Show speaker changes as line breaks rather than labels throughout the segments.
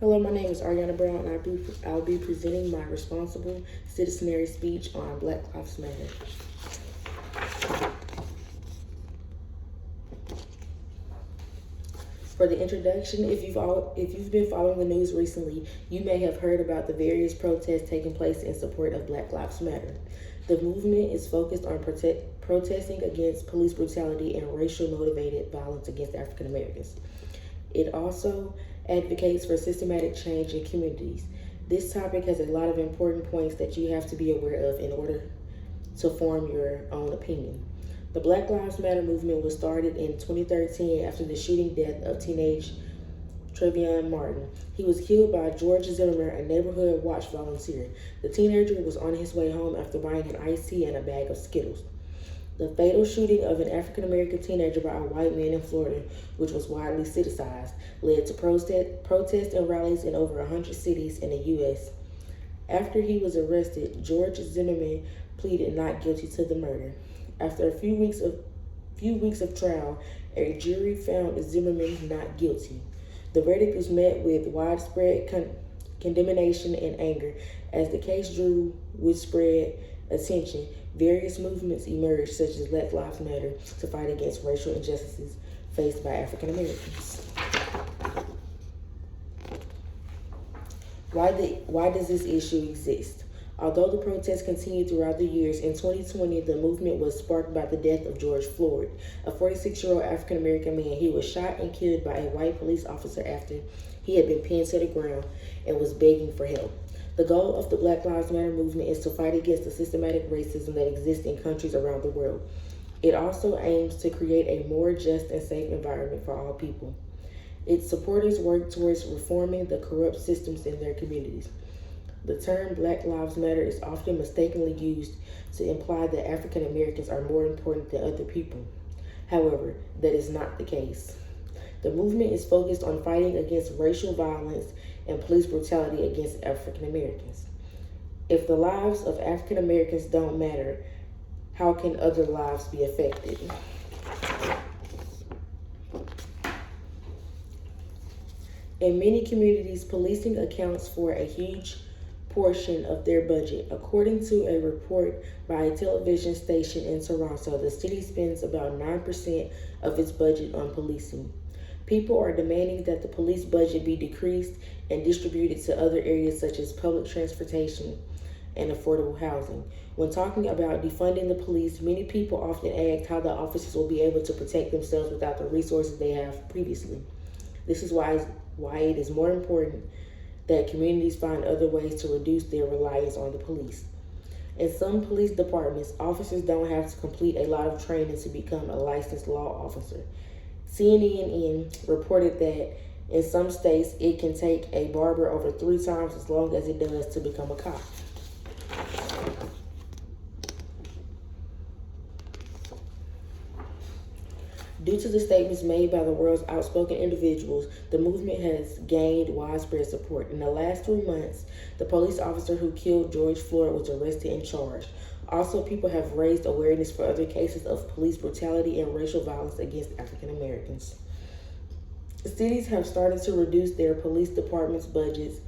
Hello, my name is Ariana Brown, and I'll be presenting my responsible citizenry speech on Black Lives Matter. For the introduction, if you've been following the news recently, you may have heard about the various protests taking place in support of Black Lives Matter. The movement is focused on protesting against police brutality and racial motivated violence against African Americans. It also advocates for systematic change in communities. This topic has a lot of important points that you have to be aware of in order to form your own opinion. The Black Lives Matter movement was started in 2013 after the shooting death of teenage Trayvon Martin. He was killed by George Zimmerman, a neighborhood watch volunteer. The teenager was on his way home after buying an iced tea and a bag of Skittles. The fatal shooting of an African-American teenager by a white man in Florida, which was widely criticized, led to protests and rallies in over 100 cities in the U.S. After he was arrested, George Zimmerman pleaded not guilty to the murder. After a few weeks of trial, a jury found Zimmerman not guilty. The verdict was met with widespread condemnation and anger. As the case drew widespread attention, various movements emerged, such as Black Lives Matter, to fight against racial injustices faced by African Americans. Why does this issue exist? Although the protests continued throughout the years, in 2020, the movement was sparked by the death of George Floyd, a 46-year-old African-American man. He was shot and killed by a white police officer after he had been pinned to the ground and was begging for help. The goal of the Black Lives Matter movement is to fight against the systematic racism that exists in countries around the world. It also aims to create a more just and safe environment for all people. Its supporters work towards reforming the corrupt systems in their communities. The term Black Lives Matter is often mistakenly used to imply that African Americans are more important than other people. However, that is not the case. The movement is focused on fighting against racial violence and police brutality against African Americans. If the lives of African Americans don't matter, how can other lives be affected? In many communities, policing accounts for a huge portion of their budget. According to a report by a television station in Toronto, the city spends about 9% of its budget on policing. People are demanding that the police budget be decreased and distributed to other areas such as public transportation and affordable housing. When talking about defunding the police, many people often ask how the officers will be able to protect themselves without the resources they have previously. This is why it is more important that communities find other ways to reduce their reliance on the police. In some police departments, officers don't have to complete a lot of training to become a licensed law officer. CNN reported that in some states, it can take a barber over 3 times as long as it does to become a cop. Due to the statements made by the world's outspoken individuals, the movement has gained widespread support. In the last 3 months, the police officer who killed George Floyd was arrested and charged. Also, people have raised awareness for other cases of police brutality and racial violence against African Americans. Cities have started to reduce their police departments' budgets.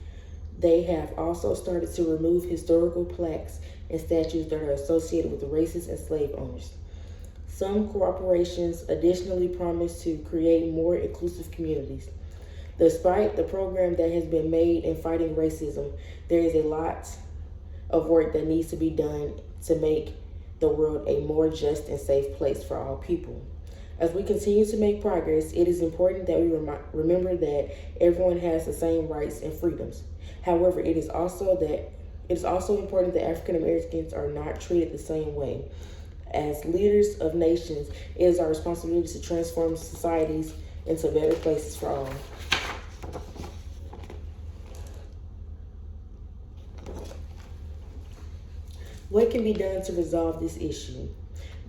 They have also started to remove historical plaques and statues that are associated with racist and slave owners. Some corporations additionally promise to create more inclusive communities. Despite the program that has been made in fighting racism, there is a lot of work that needs to be done to make the world a more just and safe place for all people. As we continue to make progress, it is important that we remember that everyone has the same rights and freedoms. However, it is also important that African Americans are not treated the same way. As leaders of nations, it is our responsibility to transform societies into better places for all. What can be done to resolve this issue?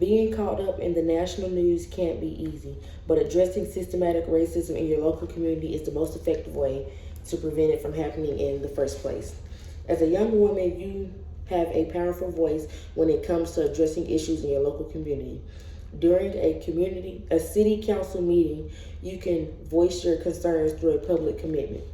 Being caught up in the national news can't be easy, but addressing systematic racism in your local community is the most effective way to prevent it from happening in the first place. As a young woman, you have a powerful voice when it comes to addressing issues in your local community. During a city council meeting, you can voice your concerns through a public commitment.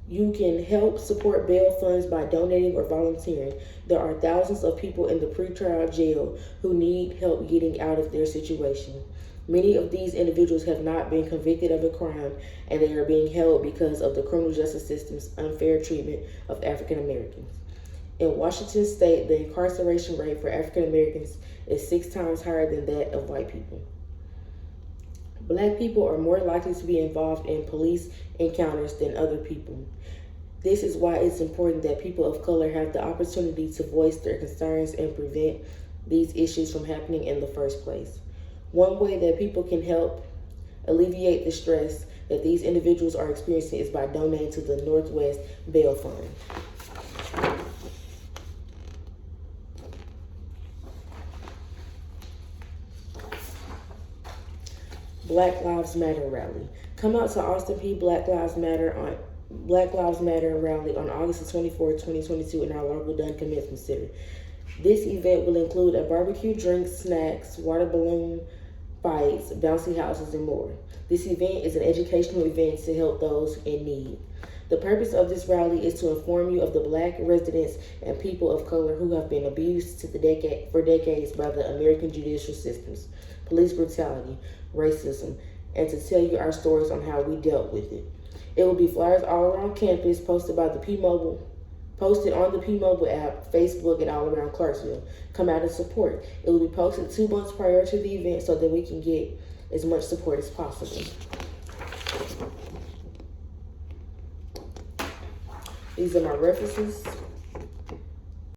You can help support bail funds by donating or volunteering. There are thousands of people in the pretrial jail who need help getting out of their situation. Many of these individuals have not been convicted of a crime, and they are being held because of the criminal justice system's unfair treatment of African Americans. In Washington state, the incarceration rate for African Americans is 6 times higher than that of white people. Black people are more likely to be involved in police encounters than other people. This is why it's important that people of color have the opportunity to voice their concerns and prevent these issues from happening in the first place. One way that people can help alleviate the stress that these individuals are experiencing is by donating to the Northwest Bail Fund. Black Lives Matter rally. Come out to Austin Peay Black Lives Matter rally on August 24, 2022 in our local Dunn Commencement Center. This event will include a barbecue, drinks, snacks, water balloon fights, bouncy houses, and more. This event is an educational event to help those in need. The purpose of this rally is to inform you of the Black residents and people of color who have been abused for decades by the American judicial systems, police brutality, racism, and to tell you our stories on how we dealt with it. It will be flyers all around campus posted on the P-Mobile app, Facebook, and all around Clarksville. Come out and support. It will be posted 2 months prior to the event so that we can get as much support as possible. These are my references.